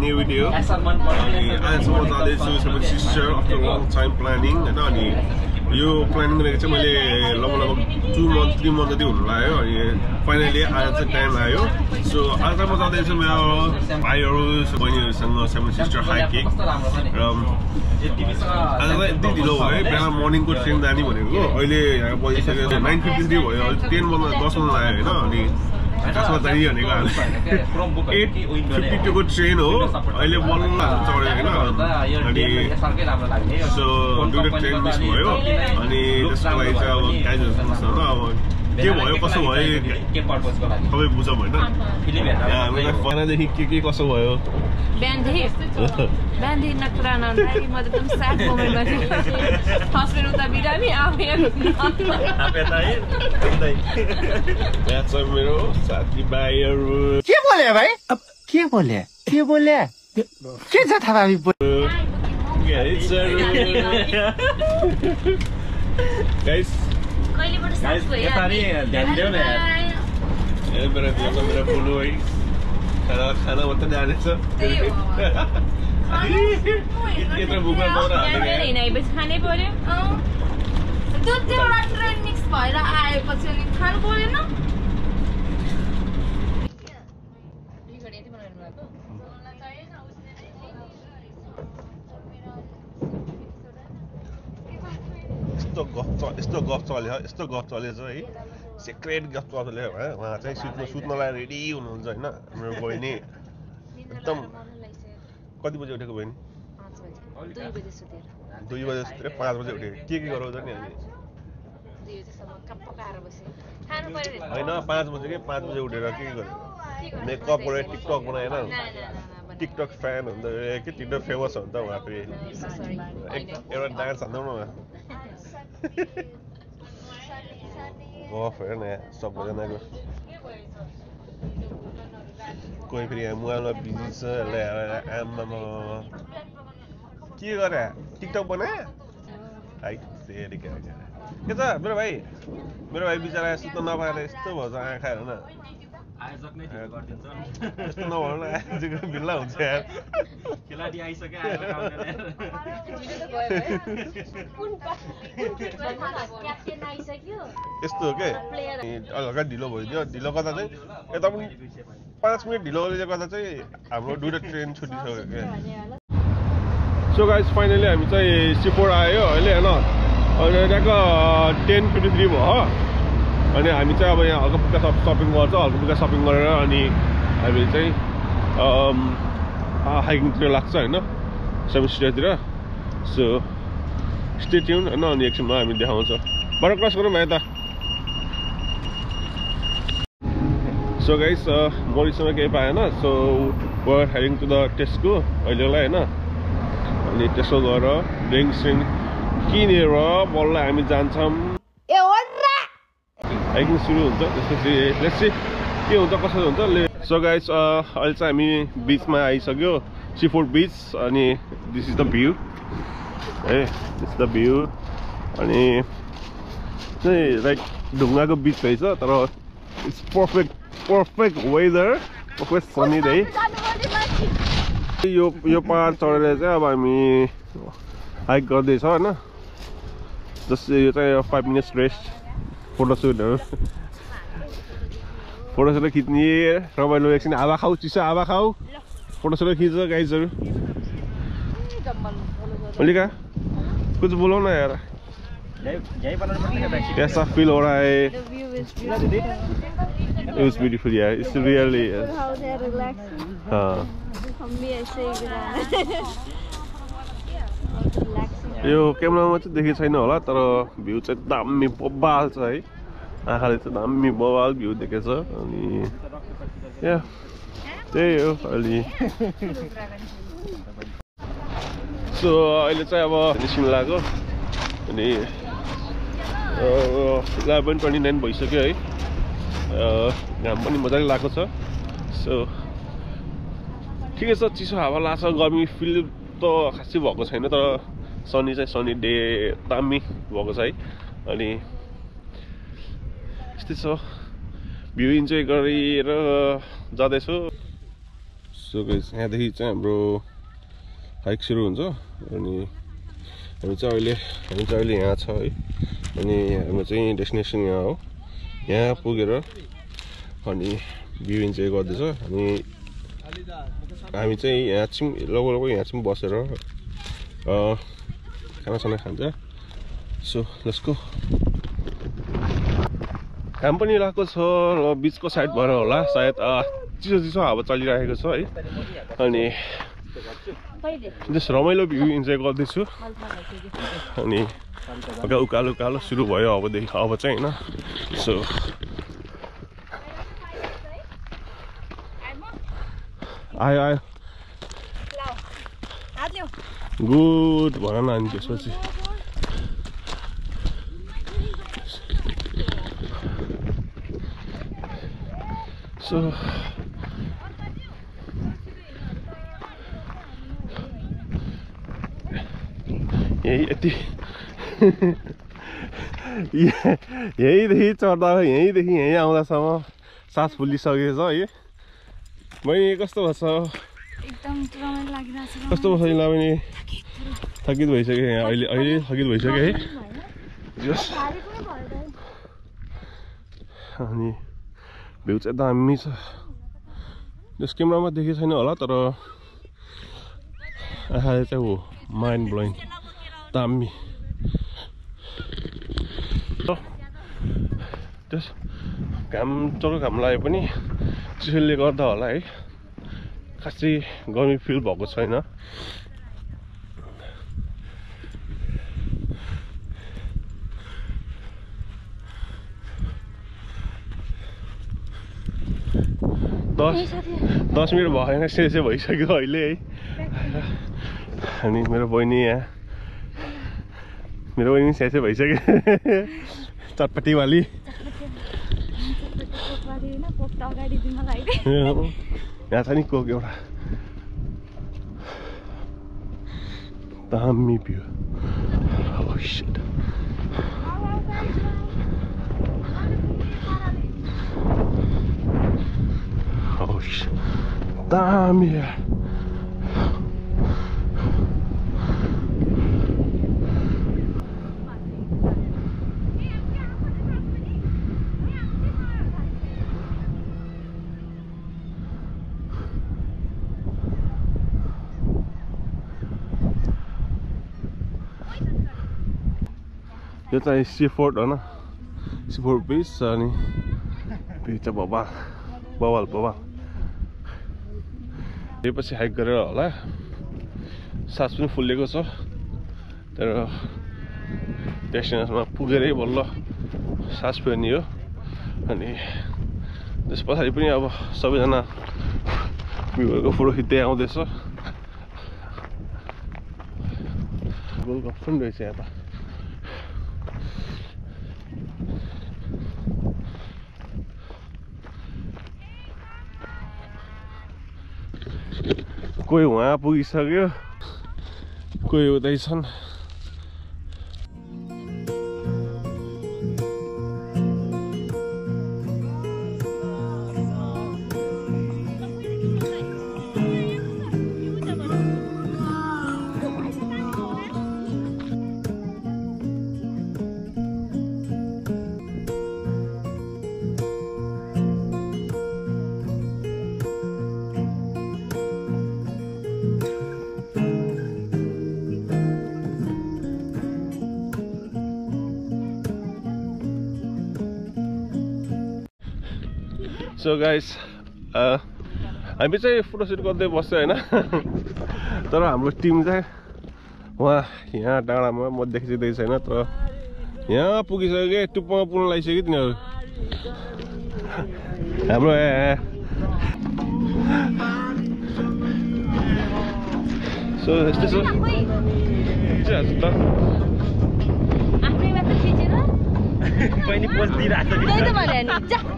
new video. आजसम्म जाँदैछु seven sister after long time planning हैन अनि यो प्लानिङ गरेको चाहिँ मैले लगभग 2 months 3 months जति हुन लाग्यो अनि फाइनली आज चाहिँ टाइम आयो सो आज म जाँदैछु मेरो भाइहरू बहिनीहरूसँग सेभेन सिस्टर हाइकिङ र आज चाहिँ यति ढिलो भयो बिहान मर्निङको ट्रेन जाने भनेको अहिले यहाँ बजिसक्यो 9:53 भयो अहिले 10 बज्न 10 बज्न लाग्यो हैन अनि खासमा जाने भनेको 8:52 को ट्रेन हो अहिले बल्ल चढ्यो हैन अनि सो दुईटा ट्रेन मिस भयो अनि त्यसको लागि चाहिँ अब गाइजहरुसँग अब के भयो कसो भयो सबै बुझौँ हैन हामीलाई फनादेखि के कसो भयो बिहानदेखि नकुरा नलाई म एकदम स्याड मोमेन्टमा थिएँ हस्पिटल उता बिरामी आफै यहाँ चाहिँ मेरो साथी भाइहरू के बोले भाइ के बोले के छ थाहा भाइ गाइस कहिलेबाट साथ भयो ध्यान देऊ न यार मेरा बोलु है खाना मात्रै जानेछ यत्रो भुक्न पाउरा खानै पर्यो दुईवटा ट्रेन मिक्स भएर आएपछि अनि खानु परेन यस्तो गफ चलेछ है सिक्रेट गफ चल्यो उहाँ चाहिँ सुत्नलाई रेडी हुनुहुन्छ हैन मेरो बहिनी एकदम कति बजे उठेको बहिनी 2 बजे सुतेर 5 बजे उठे के गराउँछ नि हामी हैन 5 बजे के 5 बजे उठेर के गर्यो मेकअप गरेर टिकटक बनाएन टिकटक फ्यान हुन्छ के टिकटक फेमस हुन्छ उहाँ फेरि एउटा डान्स हान्दै न गफ हेर न सबैजनाको कोही फेरि यहाँ मोबाइलमा बिजी छ आमामा के गरे टिकटक बनाए है फेरि के छ मेरो भाइ बिचरा सुत्न नपाएर यस्तो भन्छ आँखा हेर न आयोजक नै ठिक गरिदिन्छ यस्तो नभन्नु न आजको बिल्ला हुन्छ यार खेलाडी आइसक्यो आएर यस्तो हो के हल्का ढिलो भइदियो ढिलो गर्दा चाहिँ यता पनि 5 मिनट ढिलोले गर्दा चाहिँ हाम्रो दुईटा ट्रेन छुटिसक्यो के सो गाइस फाइनली हामी चाहिँ C4 आयो अहिले हैन अहिले ट्याक्क 10:53 भयो अनि हामी चाहिँ अब यहाँ हल्का फुल्का सपिङ सपिङ गरेर अनि हामी चाहिँ हाइकिङतिर लाग्छ हैन सेभेन सिस्टरतिर सो स्टे ट्युन हैन अनि एकछिनमा हामी देखाउँछ बाटो क्रस गरौँ है त सो गाइस मरिसँग केही पाएन so we are heading to the Tesco अहिलेलाई हैन अनि टेस्को गएर ड्रिङ्क किनेर बल्ल हामी जान्छौँ हाइकिङ सुरु हुन्छ त्यसपछि लेट्स सी के हुन्छ कसो हुन्छ सो गाइस अहिले चाहिँ हामी बिचमा आइसक्यो C4 बीच अनि दिस इज द भ्यू है दिस इज द भ्यू अनि चाहिँ लाइक ढुङ्गाको बिच रहेछ तर it's perfect weather perfect sunny day यो पहाड चढेर चाहिँ अब हामी हाइक गर्दैछ हैन जस्तै यो चाहिँ 5 मिनट्स रेस्ट फोटोसुटहरू खिच्ने रमाइलो एकछिन हावा खाऊ चिसो हावा खाऊ फोटोसुट खिच्छ गाइजहरू अलिका कुछ बोलो न यार कैसा फील हो रहा है It was beautiful, yeah. It's really यो क्यामेरामा चाहिँ देखेको छैन होला तर भ्यू चाहिँ दामी बबाल छ है आँखाले चाहिँ दामी बबाल भ्यू देखेछ अनि या त्यही हो अलि सो अहिले चाहिँ अब निस्किनु लाग्यो अनि 11:29 भइसक्यो है घाम पनि मजाले लागेको छ सो ठिकै छ चिसो हावा लाग्छ गर्मी फिल त खासै भएको छैन तर सनी डे दामी भएको छ है अनि यस्तै छ भ्यू इन्जोय गरेर जाँदैछु सो गाइस यहाँदेखि चाहिँ हाम्रो हाइक सुरु हुन्छ अनि हामी चाहिँ अहिले यहाँ छ है अनि हाम्रो चाहिँ डेस्टिनेसन यहाँ हो यहाँ पुगेर अनि भ्यू इन्जोय गर्दैछ अनि हामी चाहिँ यहाँ चाहिँ लगभग यहाँ चाहिँ बसेर खानासाना खान्छ सो लेट्स गो घाम पनि लागेको छ र बिचको साइड भएर होला सायद चिसो हावा चलिरहेको छ है अनि जस्ट रमाइलो भ्यू इन्जोय गर्दैछु अनि उकालो सुरु भयो अब चाहिँ होइन सो आयो गुड भन न अनि त्यसपछि सो यहीदेखि चढ्दा यहीँदेखि यहीँ आउँदासम्म सास फुलिसकेछ है बहिनी कस्तो भएछ एकदम रमाइलो लागिरहेछ कस्तो भएछ बहिनी थकित भइसक्यो यहाँ अहिले थकित भइसक्यो है अनि भ्यू चाहिँ दामी छ जस क्यामेरामा देखेको छैन होला तर आँखाले चाहिँ हो माइन्ड ब्लोइङ दामी त्यस घाम लागे पनि चिसोले गर्दा होला है खासै गर्मी फिल भएको छैन दस मिनट भएन सेसे भइसक्यो अहिले है अनि मेरो बहिनी सेसे भइसक्यो चटपटीवाली यहाँ छ नि कोक एउटा दामी भ्यू दामी यो चाहिँ सीफोर्ड होइन सीफोर्ड बिच अनि भ्यू चाहिँ बवाल पछि हाइक गरेर होला सास पनि फुलेको छ तर डेस्टिनेसनमा पुगेरै बल्ल सास फेर्ने हो अनि त्यस पछाडि पनि अब सबैजना भ्यूहरूको फोटो खिच्दै आउँदैछ गोलकप पनि रहेछ यहाँ त कोही उहाँ पुगिसक्यो कोही उतै छन् सो गाइस हामी चाहिँ फोटोसुट गर्दै बस्यो होइन तर हाम्रो टिम चाहिँ यहाँ डाँडामा म देखिँदै छैन तर यहाँ पुगिसक्यो टुप्पोमा पुग्न लागिसक्यो तिनीहरू हाम्रो सो यस्तै छ खिचिहाल्छु त बहिनी पोज दिइरहेको छ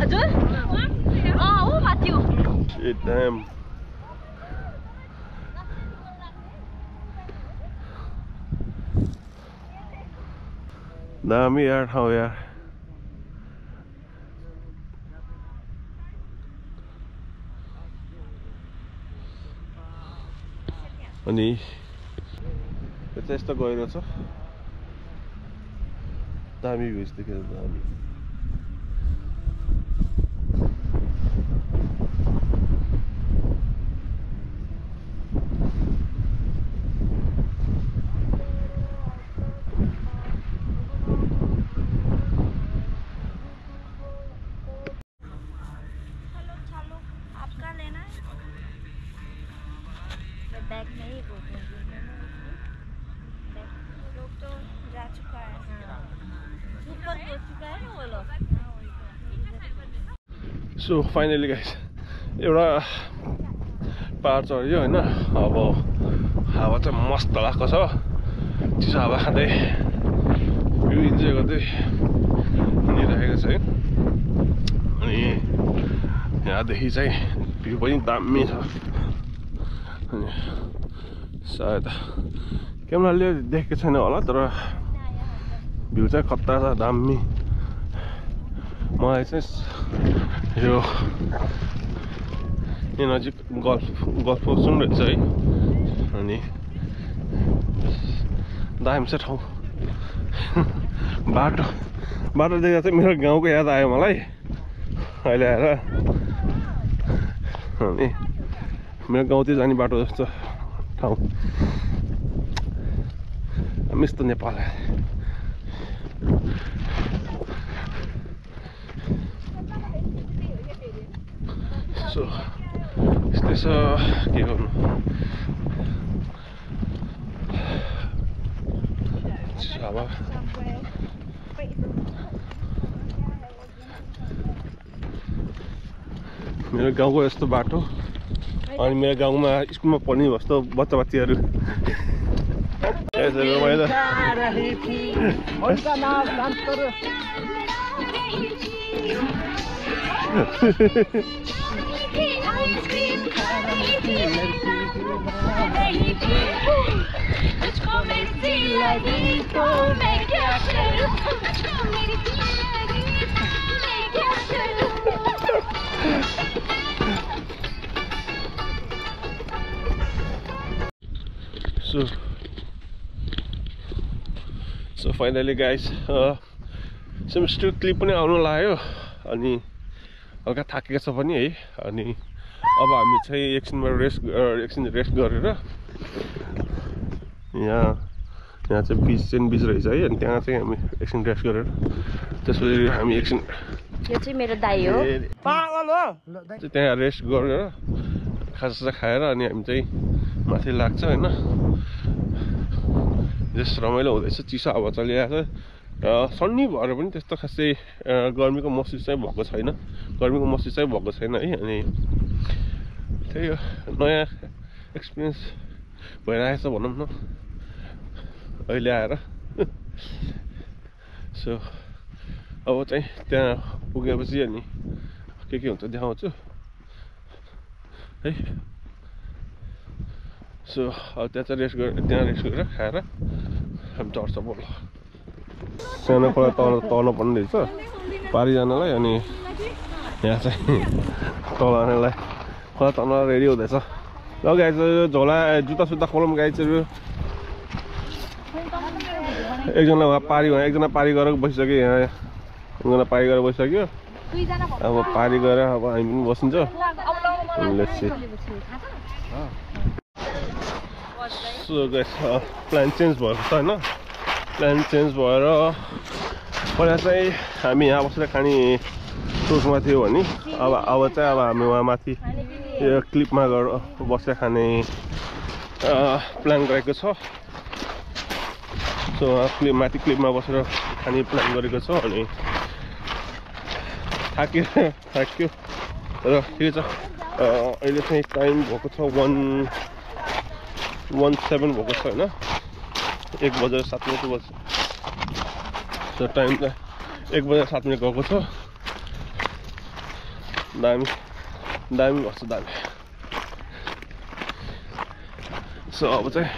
हजुर हो माथि हो एकदम दामी यार ठाउँ यार अनि यता यस्तो गइरहेछ दामी भ्यूज देखेर दामी बैग में ही लोग तो जा चुका है ऊपर हो चुका है ना वो लोग सो फाइनली गाइस एउटा पार चढ्यो हैन अब हावा चाहिँ मस्त लागेको छ चिसो हावा खाँदै भ्यू इन्जोय गर्दै हिँडिरहेको छ है अनि यहाँदेखि चाहिँ भ्यू पनि दामी छ अनि सायद क्यामेराले देखेको छैन होला तर भ्यू चाहिँ खतरा छ दामी मलाई चाहिँ यो नजिक गल्फ सुन रहेछ है अनि दामी छ ठाउँ बाटो देख्दा चाहिँ मेरो गाउँको याद आयो मलाई अहिले आएर अनि मेरो गाउँतिर जाने बाटो जस्तो ठाउँ मिस्तो नेपाल सो यस्तै छ के गर्नु हावा मेरो गाउँको यस्तो बाटो अनि मेरो गाउँमा स्कुलमा पढ्ने जस्तो बच्चा बच्चीहरू So finally guys, semester clip पनि आउनु लाग्यो अनि हल्का थाकेको छ पनि है अनि अब हामी चाहिँ एकछिन रेस्ट गरेर यहाँ चाहिँ बिच रहेछ है अनि त्यहाँ चाहिँ हामी एकछिन रेस्ट गरेर त्यसपछि हामी एकछिन यो चाहिँ मेरो दाइ हो त्यहाँ रेस्ट गरेर खाजा खाएर अनि हामी चाहिँ माथि लाग्छ हैन जस रमाइलो हुँदैछ चिसो हावा चलिरहेको छ सन्नी भएर पनि त्यस्तो खासै गर्मीको महसुस चाहिँ भएको छैन है अनि त्यही हो नयाँ एक्सपिरियन्स भइरहेछ भनौँ न अहिले आएर सो अब चाहिँ त्यहाँ पुगेपछि अनि के हुन्छ देखाउँछु है सो अब त्यहाँ चाहिँ रेस्ट गरेर खाएर हामी चढ्छ बोल सानो खोला तर्नु पर्ने रहेछ पारी जानलाई अनि यहाँ चाहिँ तलाउनेलाई खोला तर्न रेडी हुँदैछ ल गाइज झोला जुत्ता खोलौँ गाइजहरू एकजना उहाँ एकजना पारी गरेर बसिसक्यो यहाँ एकजना पारी गरेर बसिसक्यो अब पारी गरेर अब हामी पनि बसिन्छ सो गाइज प्लान चेन्ज भएको छ होइन प्लान चेन्ज भएर पहिला चाहिँ हामी यहाँ बसेर खाने सोचमा थियो भने अब चाहिँ हामी वहाँ माथि यो क्लिपमा गएर बसेर खाने प्लान गरेको छ सो माथि क्लिपमा बसेर खाने प्लान गरेको छ अनि थाक्यो र ठिकै छ अहिले चाहिँ टाइम भएको छ 1:17 भएको छ होइन 1:07 बज्छ सो टाइम चाहिँ 1:07 गएको छ दामी भएको छ दामी सो अब चाहिँ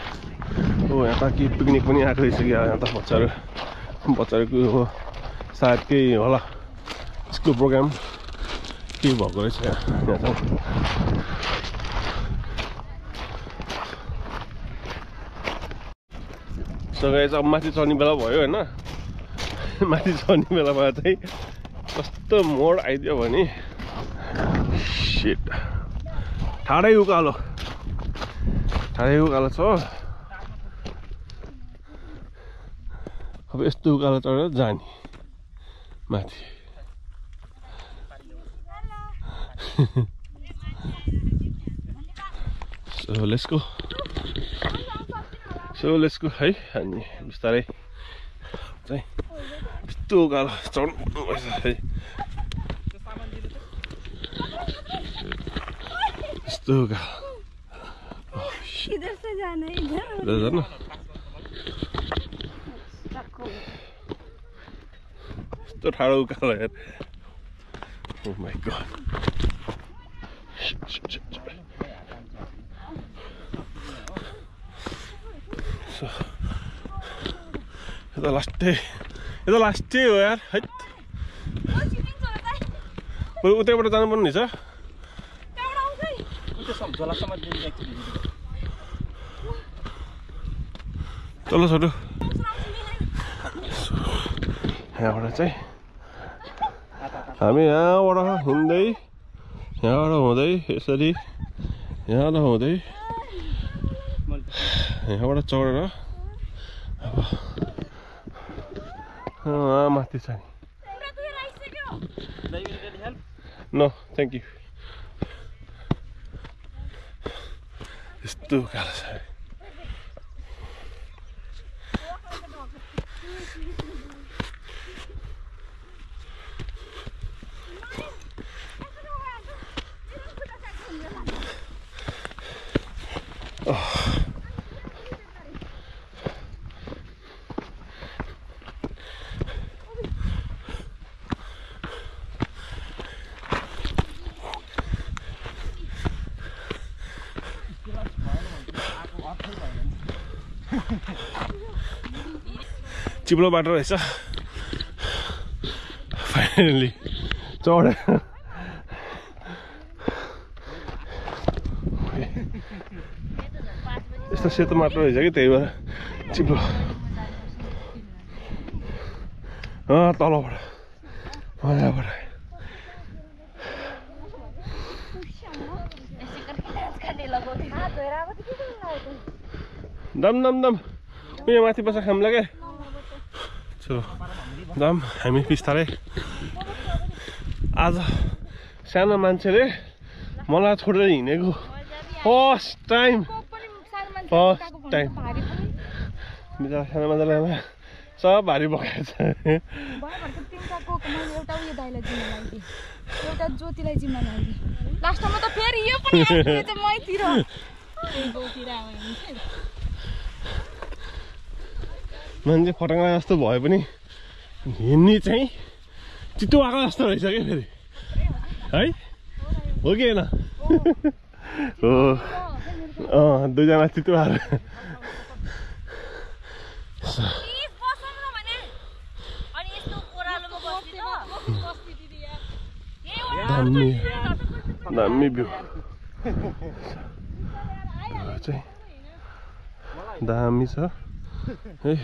यहाँ त कि पिकनिक पनि आएको रहेछ कि यहाँ त बच्चाहरूको सायद केही होला स्कुल प्रोग्राम केही भएको रहेछ यहाँ सो गाइस अब माथि चढ्ने बेला भयो हैन माथि चढ्ने बेलामा चाहिँ कस्तो मोड आइदियो भने शिट ठाडै उकालो छ अब यस्तो उकालो चढेर जाने माथि So let's go है अनि बिस्तारै चाहिँ यस्तो उकालो चढ्नु पर्छ है यस्तो उकालो इधर से जाना है इधर जानु यस्तो ठाडो उकालो यार Oh my god So यो त लास्टै हो यार है उतैबाट जानुपर्ने रहेछ तल छोटो यहाँबाट चाहिँ हामी यहाँबाट हिँड्दै यहाँबाट हुँदै यसरी यहाँबाट हुँदै यहाँबाट चढेर अब माथि छ नो थ्याङ्क यू यस्तो उकालो छ चिप्लो बाटो रहेछ फाइनली चढे यस्तो सेतो माटो रहेछ कि त्यही भएर चिप्लो तलबाट मजाबाट दम यहाँ माथि बस्छ खाम लाग्यो चलो दम हामी बिस्तारै आज सानो मान्छेले मलाई छोडेर हिँडेको फर्स्ट टाइम बिचरा सानो मान्छेलाई सब भारी बोकेको छ ज्योतिलाई जिम्मा लाग्यो लास्टमा त फेरि यो पनि मैतिर मान्छे फटक्का जस्तो भए पनि हिँड्ने चाहिँ चित्तो आएको जस्तो रहेछ क्या फेरि है हो कि होइन हो दुईजना चित्तो आएर दामी भ्यू चाहिँ दामी छ है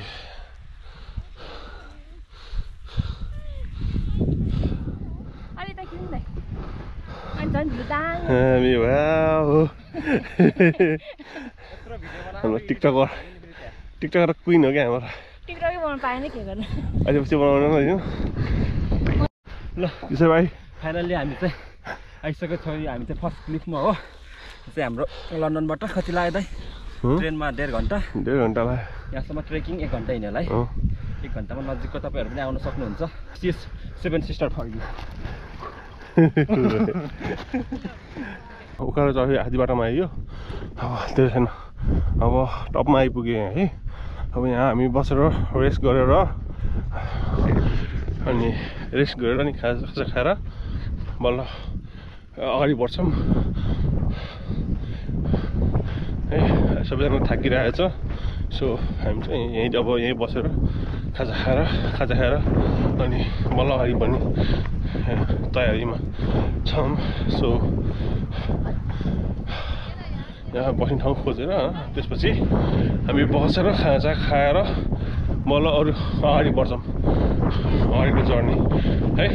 हामी हाम्रो टिकटकर क्विन हो क्या हाम्रो टिकटकै बनाउनु पाएन के गर्नु अहिले पछि बनाउनु होइन ल त्यसो भाइ फाइनल्ली हामी चाहिँ आइसकेको छौँ हामी चाहिँ फर्स्ट क्लिपमा हो चाहिँ हाम्रो लन्डनबाट कति लाग्यो दाइ ट्रेनमा 1.5 घन्टा लाग्यो यहाँसम्म ट्रेकिङ 1 घन्टा हिँड्नलाई 1 घन्टामा नजिकको तपाईँहरू पनि आउन सक्नुहुन्छ 7 सिस्टर फर्की उकालो चढ्यो आधी बाटोमा आइयो अब त्यो छैन अब टपमा आइपुग्यो यहाँ है अब यहाँ हामी बसेर रेस्ट गरेर अनि खाजा खाएर बल्ल अगाडि बढ्छौँ है सबैजना थाकिरहेको छ सो हामी चाहिँ यहीँ बसेर खाजा खाएर अनि बल्ल अगाडि बढ्ने तयारीमा छौँ सो यहाँ बस्ने ठाउँ खोजेर त्यसपछि हामी बसेर खाजा खाएर बल्ल अरू अगाडि बढ्छौँ अगाडिको जर्नी है।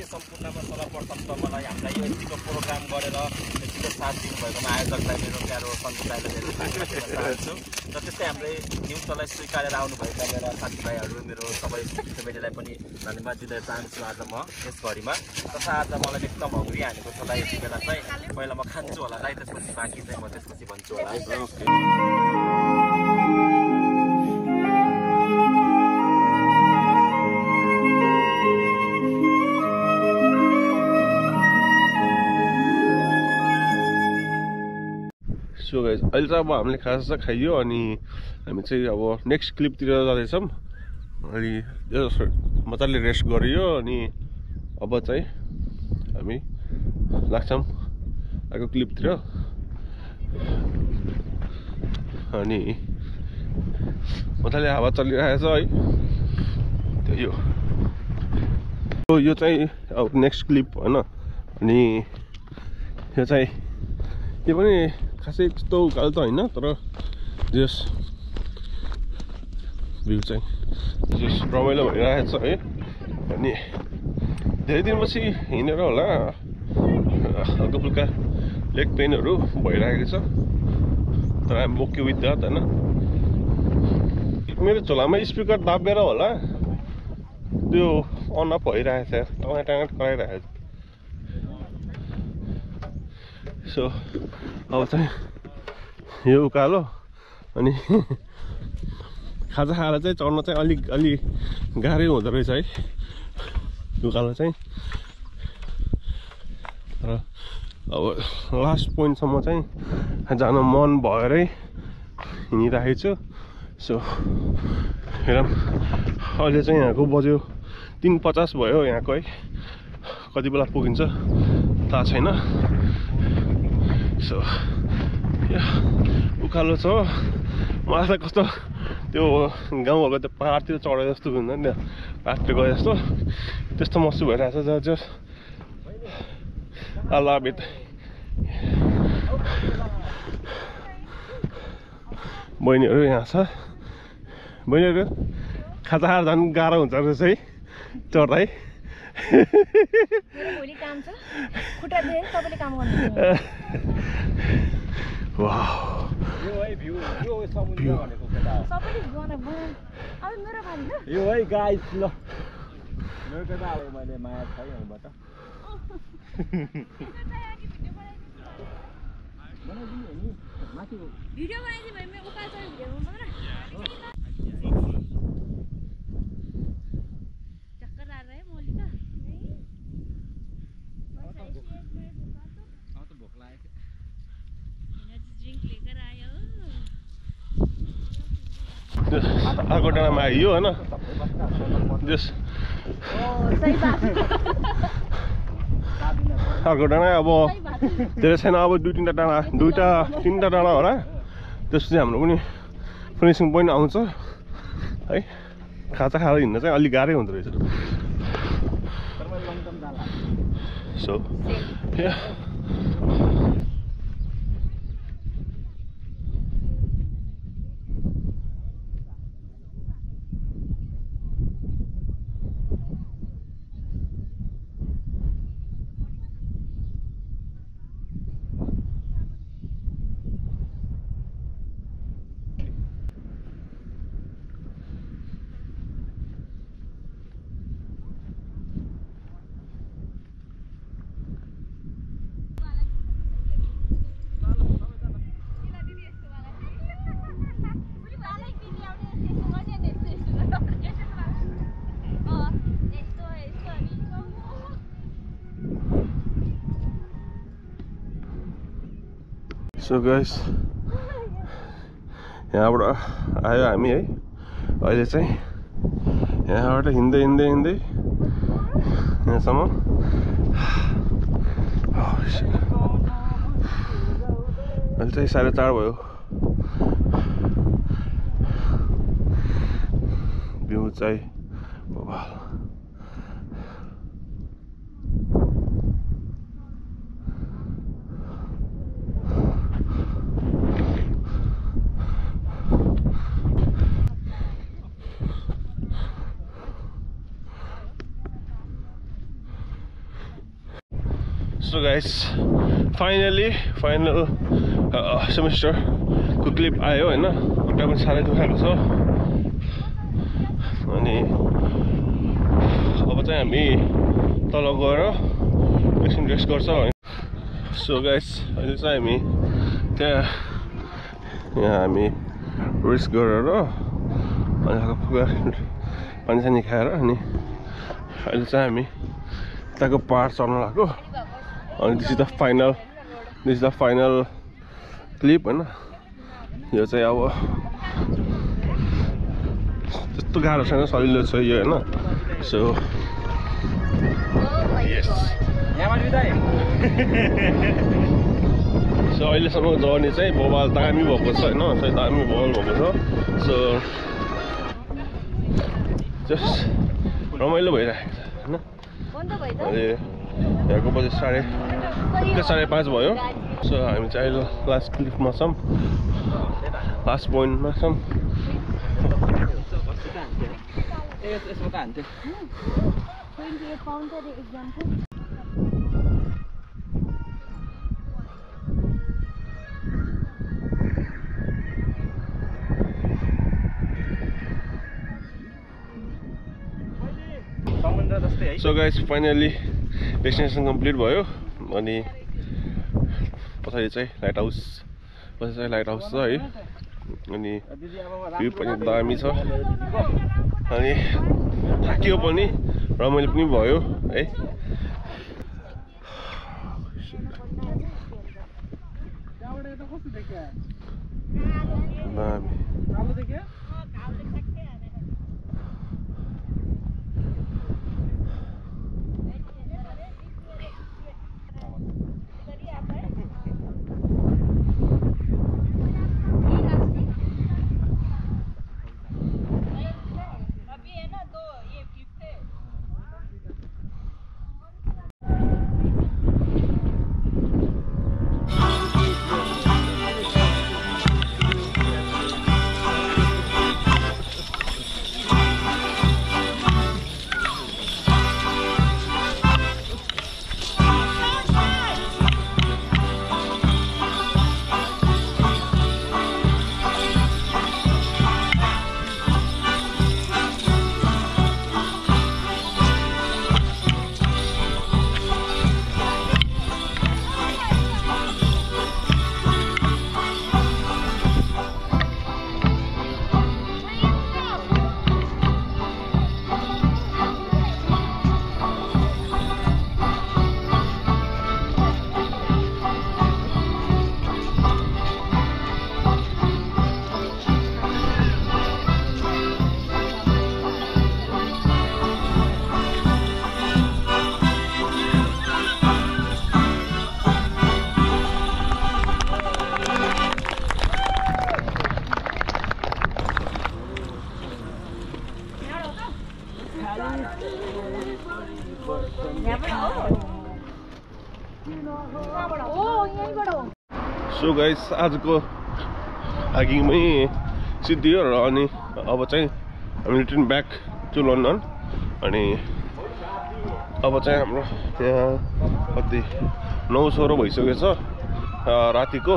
सम्पूर्णमा सर्वप्रथम त मलाई हामीलाई यो यतिको प्रोग्राम गरेर यतिको साथ दिनुभएकोमा आयोजकलाई मेरो प्यारो सन्तोष दाइलाई धेरै धन्यवाद दिन चाहन्छु र त्यस्तै हाम्रै न्युजलाई स्वीकारेर आउनुभएका मेरा साथीभाइहरू मेरो सबै फेमिलीलाई पनि धन्यवाद दिन चाहन्छु आज म यस घडीमा। तथा आज मलाई एकदम हङ्ग्री हानेको छ दाइ यति बेला चाहिँ पहिला म खान्छु होला दाइ त्यसपछि बाँकी चाहिँ म त्यसपछि भन्छु होला है। सो गाइस अहिले चाहिँ अब हामीले खाजा खाइयो अनि हामी चाहिँ अब नेक्स्ट क्लिपतिर जाँदैछौँ। अनि मजाले रेस्ट गरियो अनि अब चाहिँ हामी लाग्छौँ अर्को क्लिपतिर। अनि मजाले हावा चलिरहेछ है त्यही हो यो चाहिँ अब नेक्स्ट क्लिप होइन। अनि यो चाहिँ यो पनि खासै त्यस्तो उकालो त होइन तर जस भ्यू चाहिँ जस रमाइलो भइरहेछ है। अनि धेरै दिनपछि हिँडेर होला हल्का फुल्का लेग पेनहरू भइरहेको छ तर हामी ओके विथ द्याट होइन। मेरो झोलामा स्पिकर दाबेर होला त्यो अन अफ भइरहेछ टमाटर कराइरहेछ। सो अब चाहिँ यो उकालो अनि खाजा खाएर चाहिँ चढ्न चाहिँ अलि गाह्रै हुँदो रहेछ है उकालो चाहिँ। र अब लास्ट पोइन्टसम्म चाहिँ जान मन भएरै हिँडिरहेको छु। सो हेरौँ अहिले चाहिँ यहाँको बज्यो 3:50 भयो यहाँको है। कति बेला पुगिन्छ थाहा छैन। सो उकालो छ मलाई त कस्तो त्यो गाउँहरूको त्यो पाहाडतिर चढे जस्तो हुन्छ नि पाहाडतिर गए जस्तो त्यस्तो महसुस भइरहेछ जस I love it। बहिनीहरू यहाँ छ बहिनीहरू खाजा खाएर झन् गाह्रो हुन्छ रहेछ है चढ्दै। भोलि काम छ खुट्टा दिएर तपाईले काम गर्नु वाह यो है भ्यू यो समुद्र भनेको केटा हो सबैले गर्न अब मेरो भाइ ल यो है गाइस ल मेरो केटा अब मैले माया छ यहाँबाट भिडियो बनाइदिए भने म उकालो चढेर भिडियो बनाउन चक्कर आ रहा है मोली का नहीं बस ऐसे एक मिनट रुका तो भोक लागेको एनर्जी ड्रिंक लेकर आयो अर्को डाँडामा आइयो होइन जस सही बात अर्को डाँडा अब धेरै छैन अब 2-3 डाँडा 2-3 डाँडा होला त्यसपछि हाम्रो पनि फिनिसिङ पोइन्ट आउँछ है। खाजा खाएर हिँड्न चाहिँ अलिक गाह्रै हुँदो रहेछ। सो सो गाइस यहाँबाट आयो हामी है। अहिले चाहिँ यहाँबाट हिँड्दै यहाँसम्म अहिले चाहिँ 4:30 भयो। भ्यू चाहिँ So guys, फाइनल सेमेस्टरको क्लिप आयो होइन खुट्टा पनि साह्रै दुखाएको छ अनि अब चाहिँ हामी तल गएर एकछिन रेस्ट गर्छ सो गाइस अहिले चाहिँ हामी यहाँ हामी रेस्ट गरेर अनि पानी सानी खाएर अनि अहिले चाहिँ हामी यताको पहाड चढ्न लाग्यो अनि this is the final clip होइन यो चाहिँ अब त्यस्तो गाह्रो छैन सजिलो छ यो होइन सो यस सो अहिलेसम्मको जर्नी चाहिँ बवाल दामी भएको छ होइन सही दामी बवाल भएको छ सो जस्ट रमाइलो भइरहेको छ होइन अहिले यहाँको बजे 5:30 भयो सो हामी चाहिँ अहिले लास्ट क्लिपमा छौँ लास्ट पोइन्टमा छौँ so guys finally destination complete भयो अनि पछाडि चाहिँ लाइट हाउस छ है अनि भ्यू पनि दामी छ अनि थाकियो पनि रमाइलो पनि भयो है सो गाइस आजको हाइकिङमै सिद्धियो र अनि अब चाहिँ हामी रिटर्न ब्याक टु लन्डन अनि अब चाहिँ हाम्रो यहाँ कति 9:16 भइसकेको छ रातिको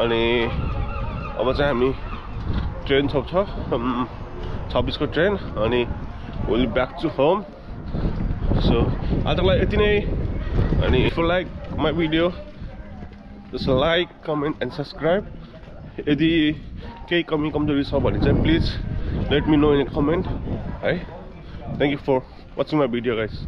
अनि अब चाहिँ हामी ट्रेन छ 26 को ट्रेन अनि will back to home so आजको लागि यति नै अनि if you like my video just like, comment and subscribe. यदि केही कमी कमजोरी छ भने चाहिँ please let me know in a comment. Thank you for watching my video guys.